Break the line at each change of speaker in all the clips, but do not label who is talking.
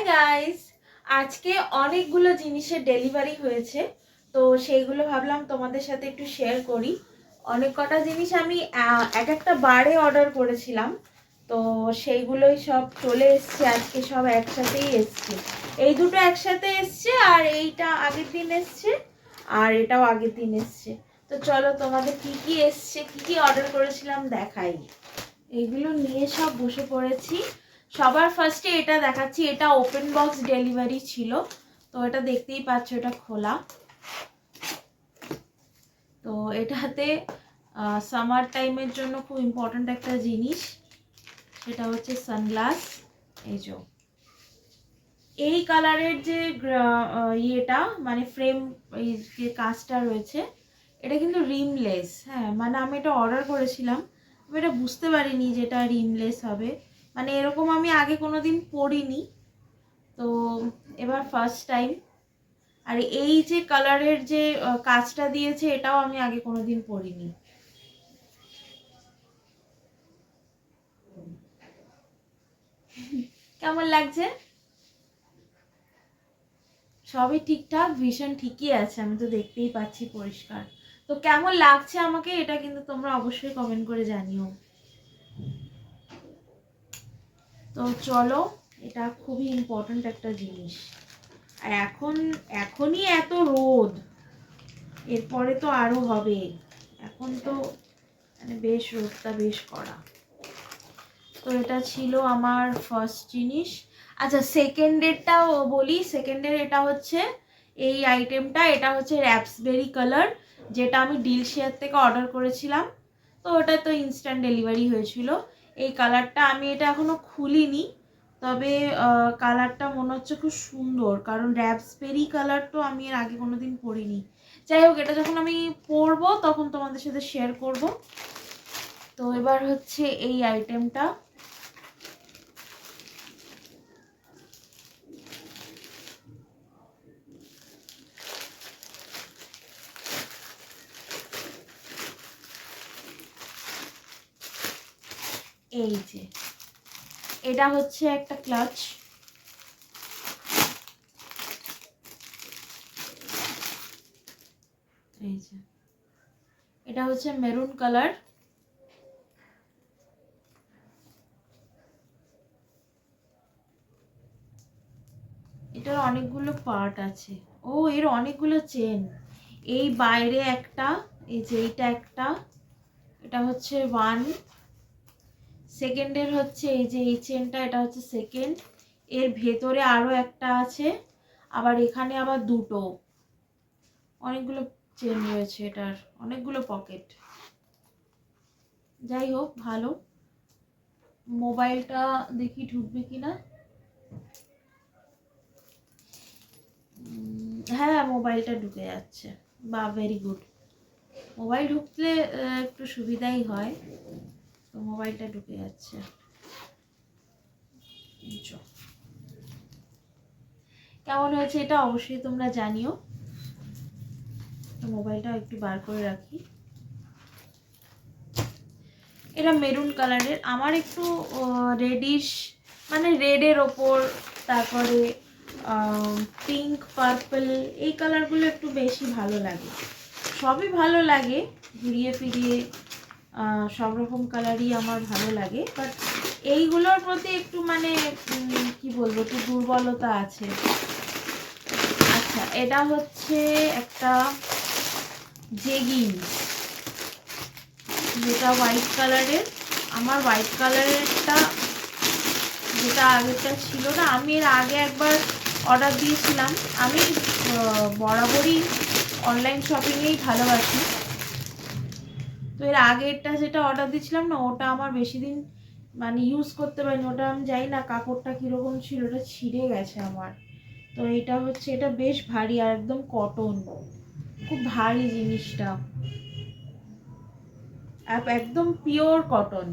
Guys, আজকে অনেকগুলো জিনিসের ডেলিভারি হয়েছে, তো সেইগুলো ভাবলাম তোমাদের সাথে একটু শেয়ার করি। অনেক কটা জিনিস আমি এক একটা বারে অর্ডার করেছিলাম, তো সেইগুলোই সব চলে এসছে আজকে, সব একসাথেই এসছে। এই দুটো একসাথে এসছে, আর এইটা আগের দিন এসছে, আর এটাও আগের দিন এসছে। তো চলো তোমাদের কি কি এসছে, কি কি অর্ডার করেছিলাম দেখাই। এইগুলো নিয়ে সব বসে পড়েছি। সবার ফার্স্টে এটা দেখাচ্ছি, এটা ওপেন বক্স ডেলিভারি ছিল, তো এটা দেখতেই পাচ্ছ, এটা খোলা। তো এটাতে সামার টাইমের জন্য খুব ইম্পর্ট্যান্ট একটা জিনিস, সেটা হচ্ছে সানগ্লাস। এই যে এই কালারের যে ইয়েটা, মানে ফ্রেম, এই যে কাজটা রয়েছে, এটা কিন্তু রিমলেস। হ্যাঁ, মানে আমি এটা অর্ডার করেছিলাম, আমি এটা বুঝতে পারিনি যে এটা রিমলেস হবে। মানে এরকম আমি আগে কোনো দিন পরিনি, তো এবার ফার্স্ট টাইম। আর এই যে কালারের যে কাজটা দিয়েছে, এটাও আমি আগে কোনোদিন পরিনি। কেমন লাগছে? সবই ঠিকঠাক, ভীষণ ঠিকই আছে, আমি তো দেখতেই পাচ্ছি পরিষ্কার। তো কেমন লাগছে আমাকে, এটা কিন্তু তোমরা অবশ্যই কমেন্ট করে জানিও। তো চলো, এটা খুবই ইম্পর্ট্যান্ট একটা জিনিস। আর এখনই এত রোদ, এরপরে তো আরো হবে। এখন তো মানে বেশ রোদটা বেশ কড়া। তো এটা ছিল আমার ফার্স্ট জিনিস। আচ্ছা, সেকেন্ডেরটাও বলি। সেকেন্ডের এটা হচ্ছে এই আইটেমটা, এটা হচ্ছে র্যাপসবেরি কালার, যেটা আমি ডিল শেয়ার থেকে অর্ডার করেছিলাম। তো ওটা তো ইনস্ট্যান্ট ডেলিভারি হয়েছিল। এই কালারটা আমি এটা এখনো খুলিনি, তবে কালারটা মনে হচ্ছে খুব সুন্দর, কারণ র্যাপসবেরি কালার তো আমি এর আগে কোনোদিন পরিনি। যাই হোক, এটা যখন আমি পরবো তখন তোমাদের সাথে শেয়ার করব। তো এবার হচ্ছে এই আইটেমটা। এই যে এটা হচ্ছে একটা ক্লাচ। এই যে এটা হচ্ছে মেরুন কালার। এটার অনেকগুলো পার্ট আছে। ও, এর অনেকগুলো চেন। এই বাইরে একটা, এই যে এইটা একটা, এটা হচ্ছে ওয়ান। সেকেন্ডের হচ্ছে এই যে এই চেনটা, এটা হচ্ছে সেকেন্ড। এর ভেতরে আরো একটা আছে, আবার এখানে আবার দুটো। অনেকগুলো চেন রয়েছে, এটার অনেকগুলো পকেট। যাই হোক, ভালো। মোবাইলটা দেখি ঢুকবে কিনা। হ্যাঁ, মোবাইলটা ঢুকে যাচ্ছে, বা ভেরি গুড। মোবাইল ঢুকলে একটু সুবিধাই হয়। তো মোবাইলটা ঢুকে যাচ্ছে। কেমন হয়েছে এটা অবশ্যই তোমরা জানিও। তো মোবাইলটা একটু বার করে রাখি। এটা মেরুন কালারের, আমার একটু রেডিশ, মানে রেডের ওপর, তারপরে পিঙ্ক, পার্পল, এই কালারগুলো একটু বেশি ভালো লাগে। সবই ভালো লাগে, ঘুরিয়ে ফিরিয়ে সব রকম কালারই আমার ভালো লাগে, বাট এইগুলোর প্রতি একটু মানে কি বলবো, একটু দুর্বলতা আছে। আচ্ছা, এটা হচ্ছে একটা জেগিন্স, যেটা হোয়াইট কালারের। আমার হোয়াইট কালারেরটা, যেটা আগেরটা ছিল না, আমি এর আগে একবার অর্ডার দিয়েছিলাম। আমি বরাবরই অনলাইন শপিংয়েই ভালোবাসি। তো এর আগেরটা যেটা অর্ডার দিয়েছিলাম না, ওটা আমার বেশি দিন মানে ইউজ করতে পারিনি। ওটা আমি জানি না কাপড়টা কীরকম ছিল, ওটা ছিঁড়ে গেছে আমার। তো এটা হচ্ছে, এটা বেশ ভারী আর একদম কটন, খুব ভারী জিনিসটা, একদম পিওর কটন।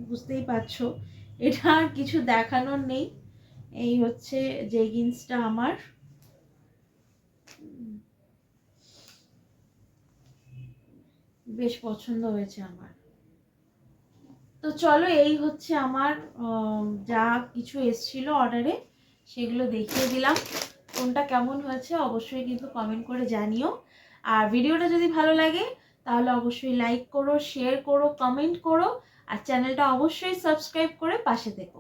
বুঝতেই পারছো, এটা আর কিছু দেখানোর নেই। এই হচ্ছে জেগিন্সটা আমার। বেশ পছন্দ হয়েছে আমার। তো চলো, এই হচ্ছে আমার যা কিছু এসছিল অর্ডারে, সেগুলো দেখিয়ে দিলাম। কোনটা কেমন হয়েছে অবশ্যই কিন্তু কমেন্ট করে জানিও। আর ভিডিওটা যদি ভালো লাগে তাহলে অবশ্যই লাইক করো, শেয়ার করো, কমেন্ট করো, আর চ্যানেলটা অবশ্যই সাবস্ক্রাইব করে পাশে থেকো।